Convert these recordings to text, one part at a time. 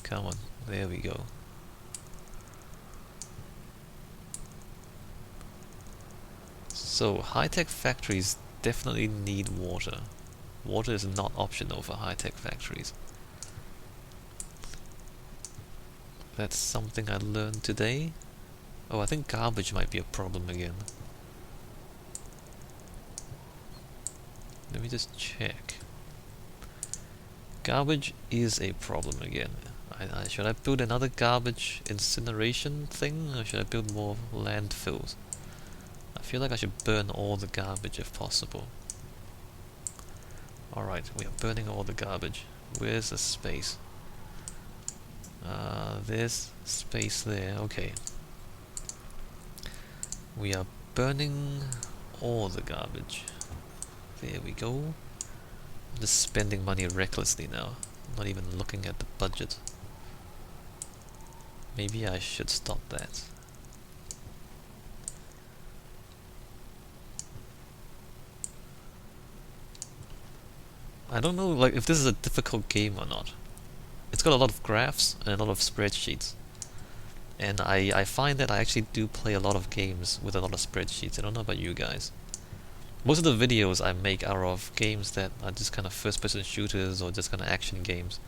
Come on, there we go. So, high-tech factories definitely need water. Water is not optional for high-tech factories. That's something I learned today. Oh, I think garbage might be a problem again. Let me just check. Garbage is a problem again. Should I build another garbage incineration thing, or should I build more landfills? I feel like I should burn all the garbage if possible. Alright, we are burning all the garbage. Where's the space? There's space there, okay. We are burning all the garbage. There we go. I'm just spending money recklessly now. I'm not even looking at the budget. Maybe I should stop that. I don't know like if this is a difficult game or not. It's got a lot of graphs and a lot of spreadsheets. And I find that I actually do play a lot of games with a lot of spreadsheets. I don't know about you guys. Most of the videos I make are of games that are just kind of first-person shooters or just kind of action games.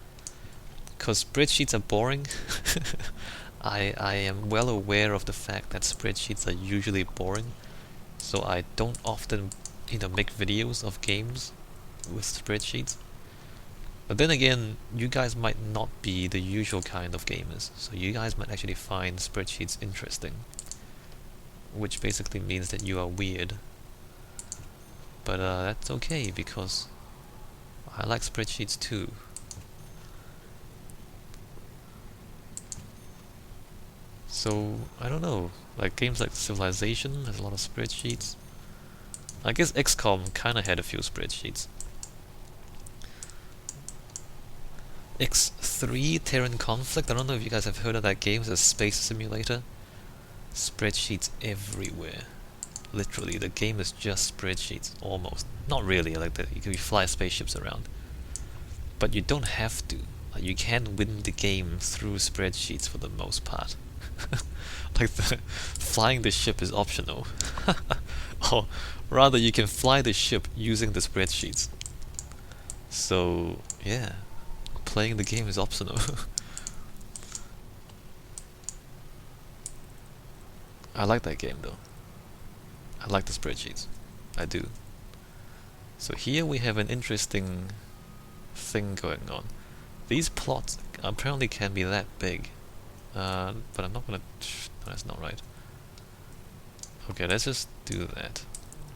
Because spreadsheets are boring. I am well aware of the fact that spreadsheets are usually boring. So I don't often, make videos of games with spreadsheets. But then again, you guys might not be the usual kind of gamers, so you guys might actually find spreadsheets interesting. Which basically means that you are weird. But that's okay, because I like spreadsheets too. So, I don't know, like games like Civilization has a lot of spreadsheets. I guess XCOM kinda had a few spreadsheets. X3 Terran Conflict, I don't know if you guys have heard of that game, it's a space simulator. Spreadsheets everywhere. Literally, the game is just spreadsheets, almost. Not really, like you can fly spaceships around. But you don't have to. Like, you can win the game through spreadsheets for the most part. Like, flying the ship is optional. Or rather, you can fly the ship using the spreadsheets. So, yeah. Playing the game is optional. I like that game though. I like the spreadsheets. I do. So here we have an interesting thing going on. These plots apparently can be that big. But I'm not gonna... No, that's not right. Okay, let's just do that.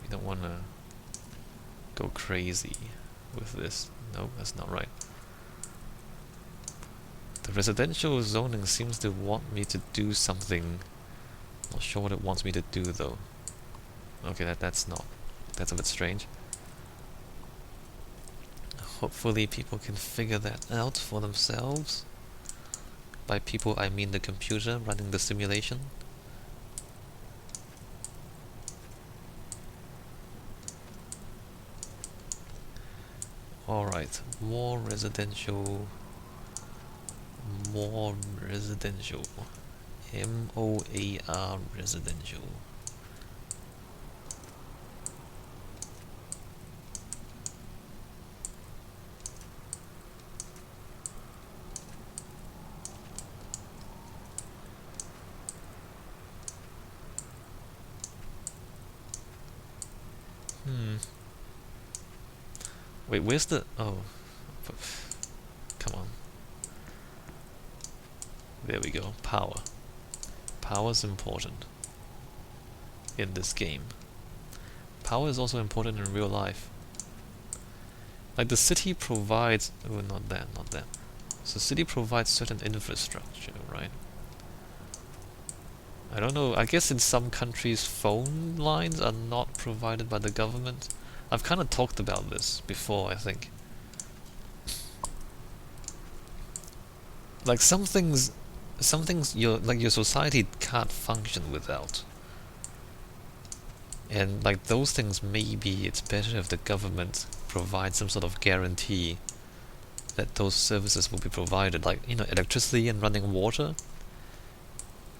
We don't wanna go crazy with this. No, that's not right. The residential zoning seems to want me to do something. Not sure what it wants me to do though. Okay, that's a bit strange. Hopefully people can figure that out for themselves. By people I mean the computer running the simulation. Alright, more residential. More residential. MOAR residential. Wait, where's the... Oh. Come on. There we go. Power. Power's important in this game. Power is also important in real life. Like the city provides... Oh, not that. So the city provides certain infrastructure, right? I don't know, I guess in some countries phone lines are not provided by the government. I've kind of talked about this before, I think. Like some things your society can't function without. And like those things, maybe it's better if the government provides some sort of guarantee that those services will be provided. Like, electricity and running water.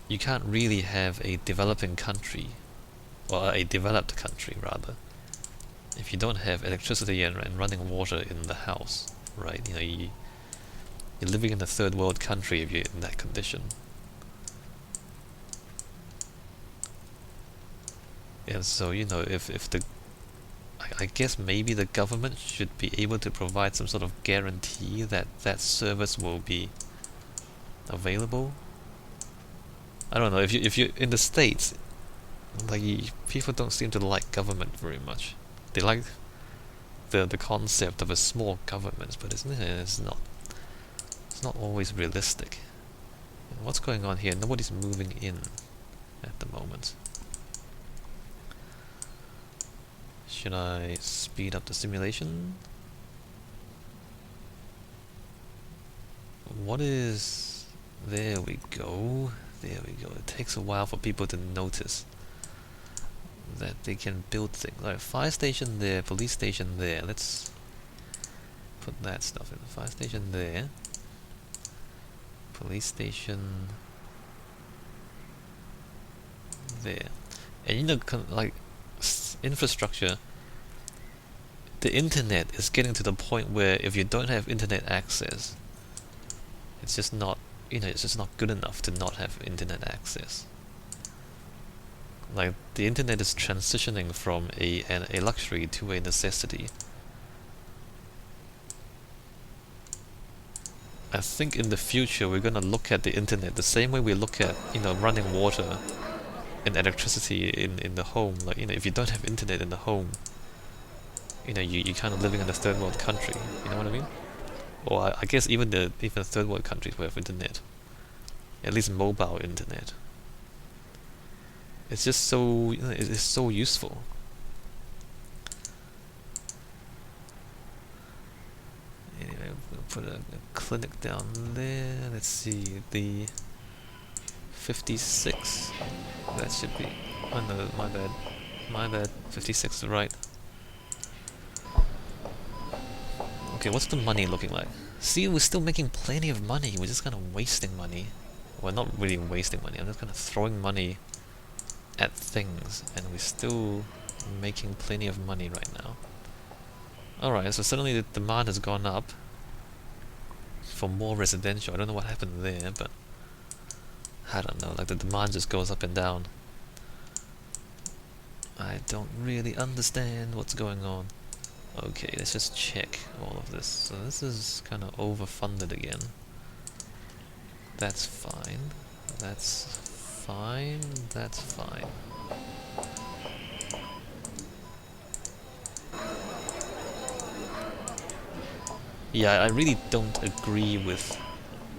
You can't really have a developing country, or a developed country rather, if you don't have electricity and running water in the house, right? You're living in a third world country if you're in that condition. And so, if the I guess maybe the government should be able to provide some sort of guarantee that that service will be available. I don't know, if you're in the States, like, people don't seem to like government very much. They like the concept of a small government, but it's not always realistic. What's going on here? Nobody's moving in at the moment. Should I speed up the simulation? What is... There we go. There we go. It takes a while for people to notice that they can build things. Like, fire station there, police station there. Let's put that stuff in. Fire station there. Police station there. And like, infrastructure, the internet is getting to the point where if you don't have internet access, it's just not, it's just not good enough to not have internet access. Like, the internet is transitioning from a luxury to a necessity. I think in the future we're gonna look at the internet the same way we look at, running water and electricity in the home. Like, if you don't have internet in the home, you kind of living in a third world country. You know what I mean? Or I guess even third world countries will have internet, at least mobile internet. It's just so it's so useful. Anyway, we'll put a clinic down there. Let's see, the 56. That should be... Oh no, my bad. 56 is right. Okay, what's the money looking like? See, we're still making plenty of money. We're just kind of wasting money. Well, not really wasting money. I'm just kind of throwing money at things, and we're still making plenty of money right now. Alright, so suddenly the demand has gone up for more residential. I don't know what happened there, but I don't know, like, the demand just goes up and down. I don't really understand what's going on. Okay, let's just check all of this. So this is kind of overfunded again. That's fine. That's fine. That's fine. Yeah, I really don't agree with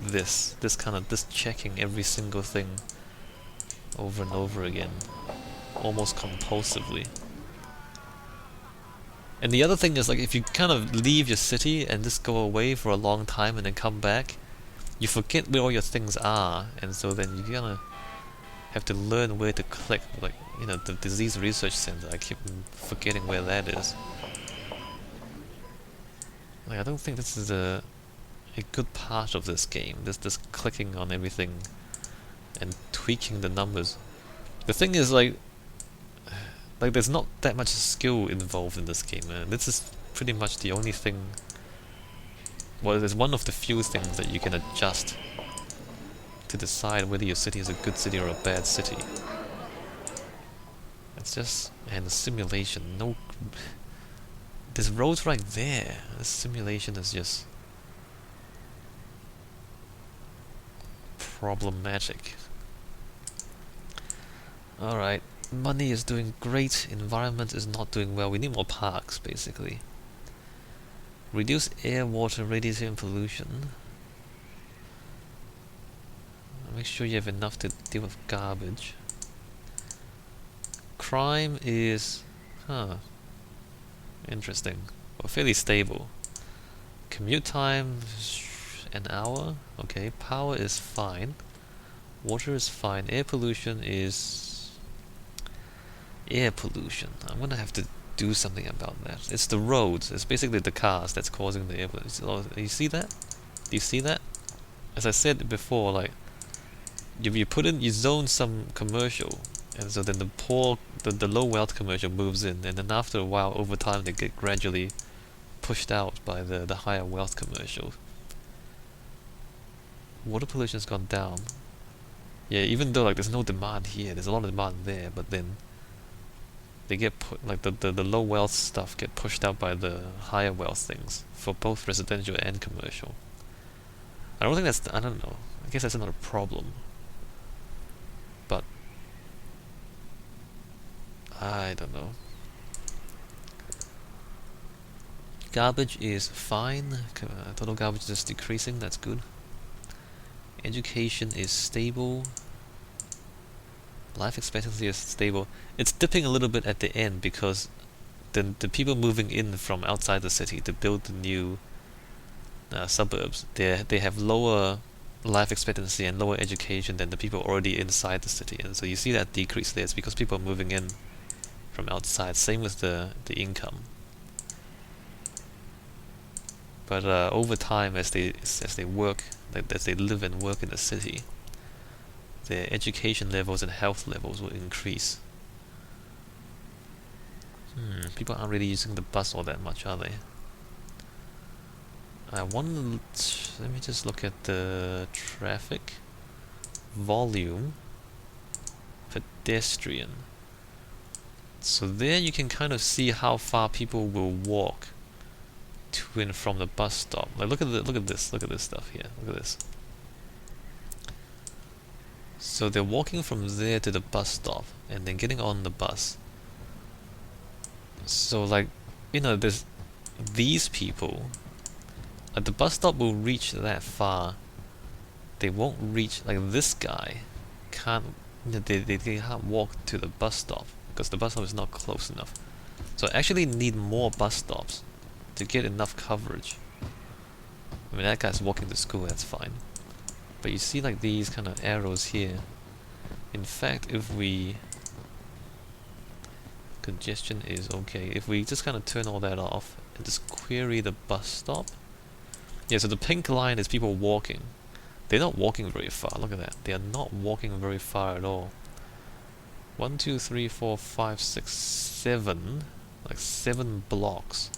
this checking every single thing over and over again, almost compulsively. And the other thing is, like, if you kind of leave your city and just go away for a long time and then come back, you forget where all your things are, and so then you're gonna have to learn where to click. Like, the disease research center, I keep forgetting where that is. Like, I don't think this is a good part of this game, this clicking on everything and tweaking the numbers. The thing is, like, there's not that much skill involved in this game, man. This is pretty much the only thing... Well, it's one of the few things that you can adjust to decide whether your city is a good city or a bad city. It's just... And the simulation, no... There's roads right there. The simulation is just... problematic. Alright. Money is doing great, environment is not doing well. We need more parks, basically. Reduce air, water, radiation pollution. Make sure you have enough to deal with garbage. Crime is... interesting. Well, fairly stable. Commute time, an hour. Okay, power is fine. Water is fine. Air pollution is... Air pollution. I'm gonna have to do something about that. It's the roads. It's basically the cars that's causing the air pollution. You see that? Do you see that? As I said before, like if you put in, you zone some commercial, and so then the low wealth commercial moves in, and then after a while, over time, they get gradually pushed out by the higher wealth commercial. Water pollution's gone down. Yeah, even though like there's no demand here, there's a lot of demand there, but then they get put, like the low wealth stuff get pushed out by the higher wealth things for both residential and commercial. I don't think that's, I don't know. I guess that's not a problem. But I don't know. Garbage is fine. Total garbage is just decreasing. That's good. Education is stable. Life expectancy is stable. It's dipping a little bit at the end because the people moving in from outside the city to build the new suburbs, they have lower life expectancy and lower education than the people already inside the city, and so you see that decrease there. It's because people are moving in from outside. Same with the income. But over time, as they work, as they live and work in the city, their education levels and health levels will increase. People aren't really using the bus all that much, are they? Let me just look at the traffic volume. Pedestrian. So there you can kind of see how far people will walk to and from the bus stop. Like look at this stuff here. Look at this. So they're walking from there to the bus stop and then getting on the bus. So like, there's these people. The bus stop will reach that far. They won't reach, like this guy can't, they can't walk to the bus stop because the bus stop is not close enough. So I actually need more bus stops to get enough coverage. I mean, that guy's walking to school, that's fine. But you see like these kind of arrows here. In fact, if we... Congestion is okay. If we just kind of turn all that off and just query the bus stop. Yeah, so the pink line is people walking. They're not walking very far, look at that. They are not walking very far at all. 1, 2, 3, 4, 5, 6, 7. Like 7 blocks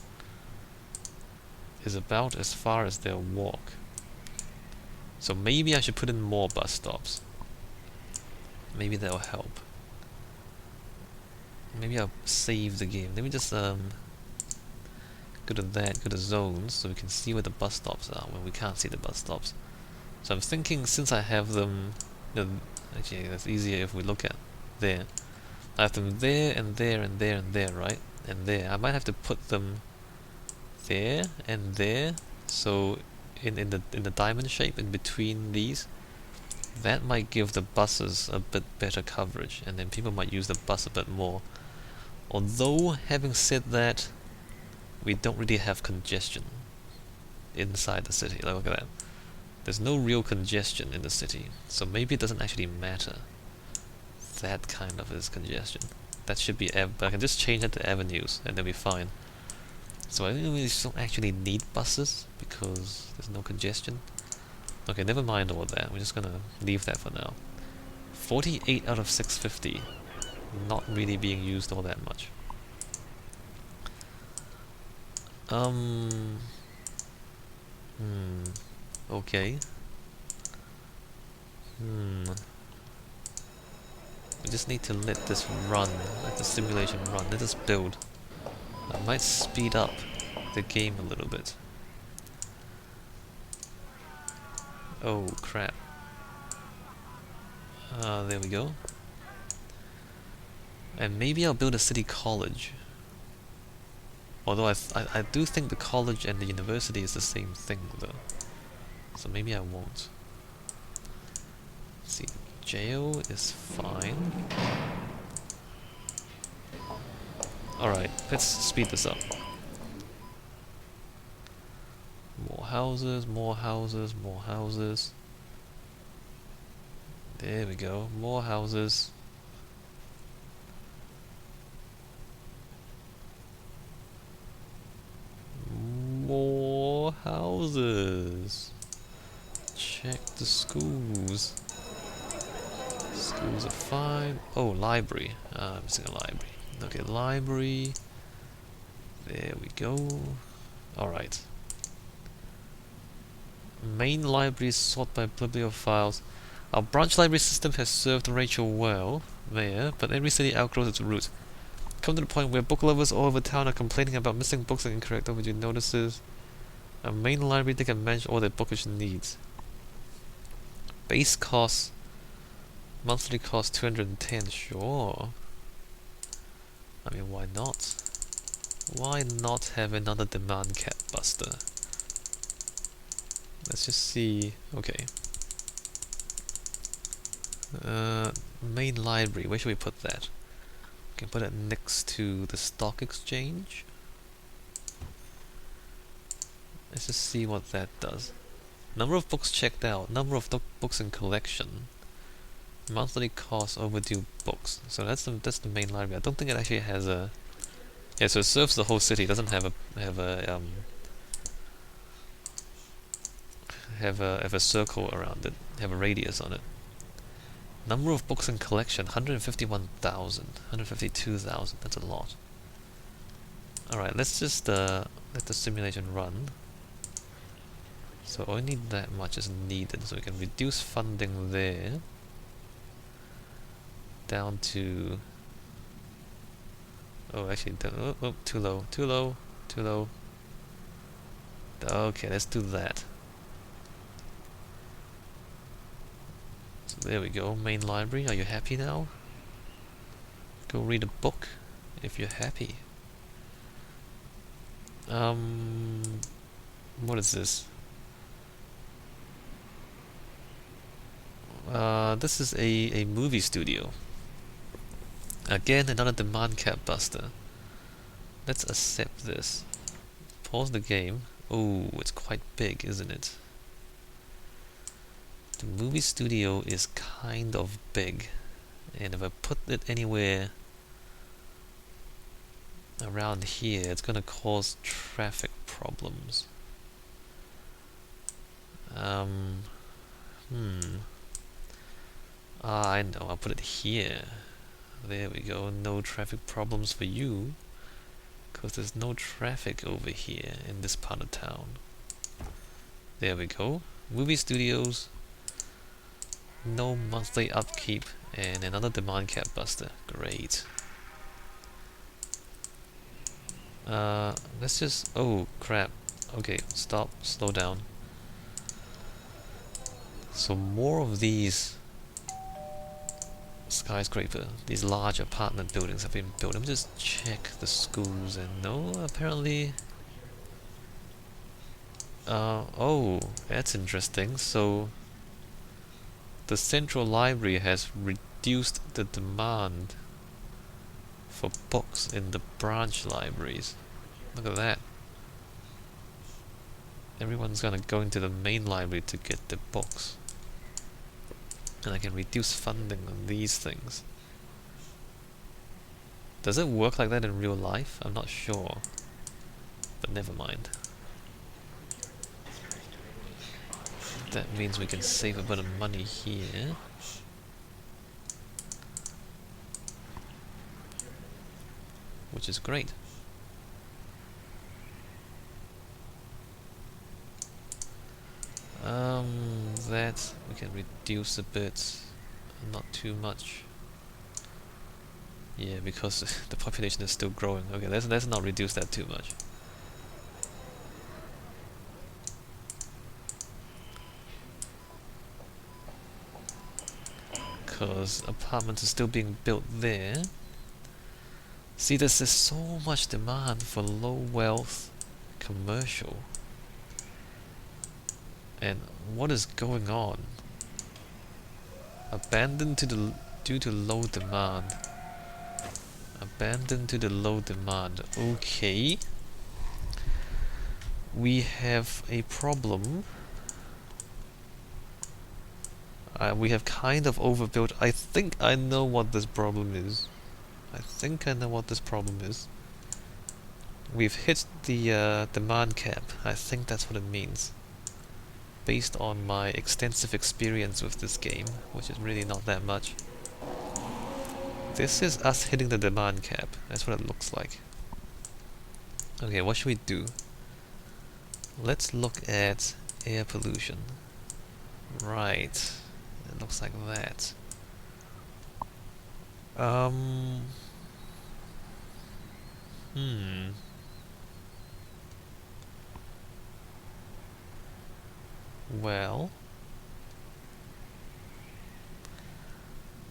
is about as far as they'll walk. So maybe I should put in more bus stops. Maybe that'll help. Maybe I'll save the game. Let me just go to that, go to zones, so we can see where the bus stops are when we can't see the bus stops. So I'm thinking, since I have them, actually that's easier if we look at there. I have them there and there and there and there, right? And there. I might have to put them there and there. So in the diamond shape in between these, that might give the buses a bit better coverage, and then people might use the bus a bit more. Although, having said that, we don't really have congestion inside the city. Like, look at that. There's no real congestion in the city, so maybe it doesn't actually matter. That kind of is congestion. That should be but I can just change it to avenues, and then be fine. So I think we don't actually need buses, because there's no congestion. Okay, never mind all that. We're just gonna leave that for now. 48 out of 650. Not really being used all that much. Okay. We just need to let this run, let the simulation run, let this build. I might speed up the game a little bit. Oh crap. There we go. And maybe I'll build a city college. Although I do think the college and the university is the same thing though. So maybe I won't. Let's see, jail is fine. Alright, let's speed this up. More houses, more houses, more houses. There we go, more houses. houses. Check the schools. Schools are fine. Oh, library. I'm missing a library. Okay, library. There we go. Alright. Main library is sorted by bibliophiles. Our branch library system has served Rachel well there, but every city outgrows its roots. Come to the point where book lovers all over town are complaining about missing books and incorrect overdue notices. A main library that can manage all their bookish needs. Base cost, monthly cost 210, sure. I mean, why not? Why not have another demand cap buster? Let's just see. Okay. Main library, where should we put that? We can put it next to the stock exchange. Let's just see what that does. Number of books checked out, number of books in collection, monthly cost overdue books. So that's the main library. I don't think it actually has a. Yeah, so it serves the whole city. It doesn't have a circle around it. Have a radius on it. Number of books in collection: 151,000, 152,000. That's a lot. All right, let's just let the simulation run. So only that much is needed, so we can reduce funding there down to. Oh, actually, too low, too low, too low. Okay, let's do that. So there we go, main library. Are you happy now? Go read a book if you're happy. What is this? This is a movie studio. Again, another demand cap buster. Let's accept this. Pause the game. Oh, it's quite big, isn't it? The movie studio is kind of big, and if I put it anywhere around here, it's gonna cause traffic problems. I know, I'll put it here. There we go, no traffic problems for you, because there's no traffic over here in this part of town. There we go, movie studios, no monthly upkeep, and another demand cap buster. Great. Let's just, oh crap, okay, stop, slow down. So more of these skyscraper, these large apartment buildings have been built. Let me just check the schools, and no, apparently. Oh, that's interesting. So the central library has reduced the demand for books in the branch libraries. Look at that. Everyone's gonna go into the main library to get the books. And I can reduce funding on these things. Does it work like that in real life? I'm not sure. But never mind. That means we can save a bit of money here. Which is great. That we can reduce a bit, not too much. Yeah, because the population is still growing. Okay, let's not reduce that too much. Because apartments are still being built there. See, there's so much demand for low wealth commercial. And what is going on? Abandoned due to low demand. Abandoned to the low demand. Okay. We have a problem. We have kind of overbuilt. I think I know what this problem is. we've hit the demand cap. I think that's what it means. Based on my extensive experience with this game, which is really not that much. This is us hitting the demand cap. That's what it looks like. Okay, what should we do? Let's look at air pollution. Right. It looks like that. Well,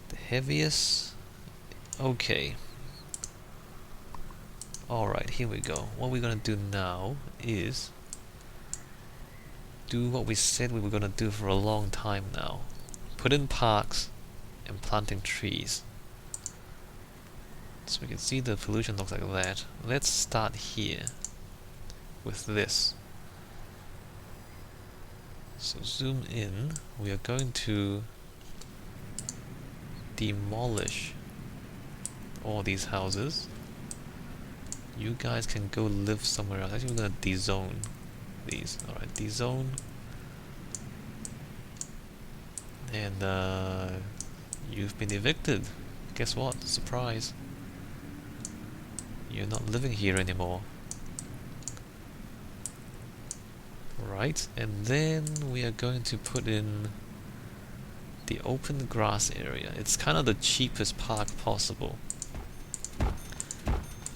the heaviest. Okay. Alright, here we go. What we're gonna do now is do what we said we were gonna do for a long time now. Put in parks and planting trees. So we can see the pollution looks like that. Let's start here with this. So zoom in. We are going to demolish all these houses. You guys can go live somewhere else. Actually, we're gonna dezone these. Alright, dezone. And you've been evicted. Guess what? Surprise. You're not living here anymore. Right, and then we are going to put in the open grass area. It's kind of the cheapest park possible,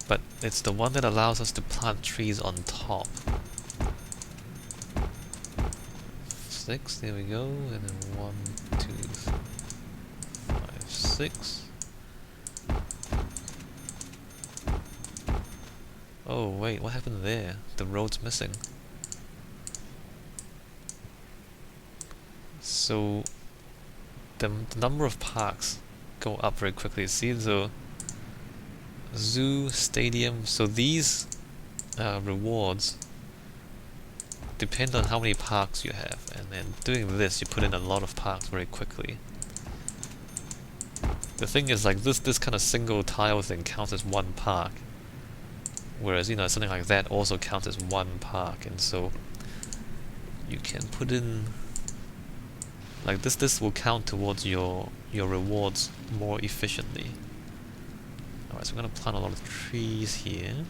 but it's the one that allows us to plant trees on top. 6, there we go, and then 1, 2, 5, 6. Oh wait, what happened there? The road's missing. So the number of parks go up very quickly. See, the zoo, stadium, so these rewards depend on how many parks you have, and then doing this you put in a lot of parks very quickly. The thing is, like, this kind of single tile thing counts as one park, whereas, you know, something like that also counts as one park, and so you can put in, like, this will count towards your rewards more efficiently. Alright, so we're gonna plant a lot of trees here.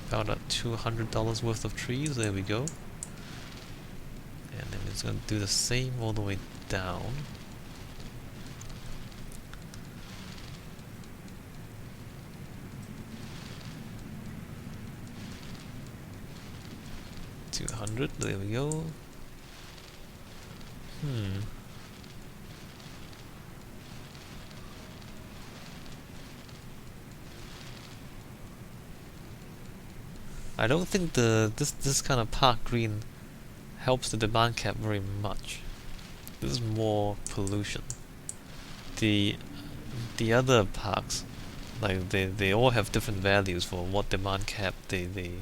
About $200 worth of trees, there we go. And then it's gonna do the same all the way down. $200, there we go. I don't think this kind of park green helps the demand cap very much. This is more pollution. The other parks, like, they all have different values for what demand cap they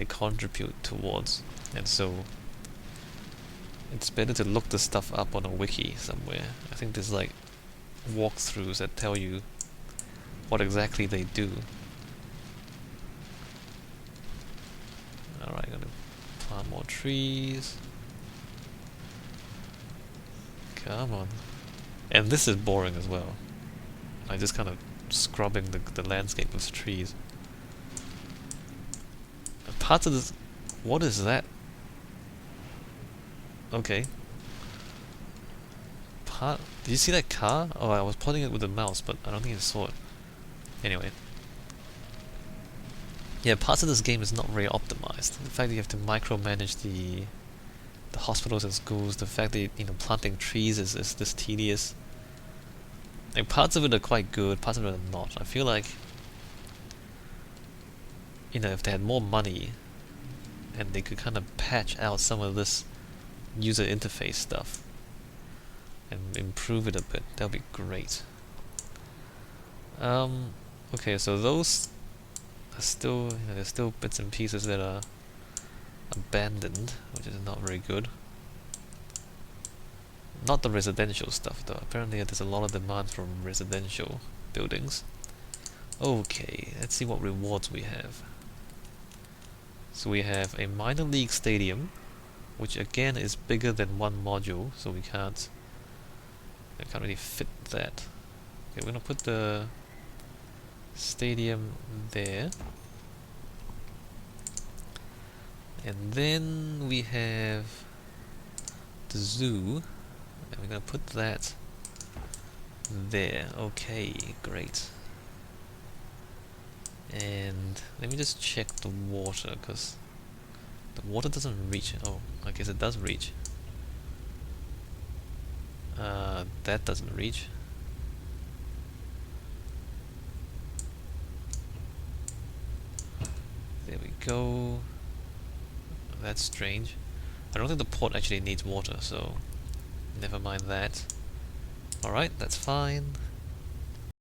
contribute towards, and so it's better to look this stuff up on a wiki somewhere. I think there's like walkthroughs that tell you what exactly they do. Alright, gonna plant more trees. Come on. And this is boring as well. I'm just kind of scrubbing the landscape with trees. Parts of this... What is that? Okay. Did you see that car? Oh, I was pointing it with the mouse, but I don't think I saw it. Anyway. Yeah, parts of this game is not very optimized. The fact that you have to micromanage the hospitals and schools, the fact that, you know, planting trees is this tedious. Like, parts of it are quite good, parts of it are not. I feel like, you know, if they had more money and they could kind of patch out some of this user interface stuff and improve it a bit, that would be great. Okay, so those are still, you know, there's still bits and pieces that are abandoned, which is not very good. Not the residential stuff though. Apparently there's a lot of demand from residential buildings. Okay, let's see what rewards we have. So we have a minor league stadium, which again is bigger than one module, so we can't really fit that. Okay, we're gonna put the stadium there. And then we have the zoo, and we're gonna put that there. Okay, great. And let me just check the water, because the water doesn't reach. Oh, I guess it does reach. That doesn't reach. There we go. That's strange. I don't think the port actually needs water, so never mind that. Alright, that's fine.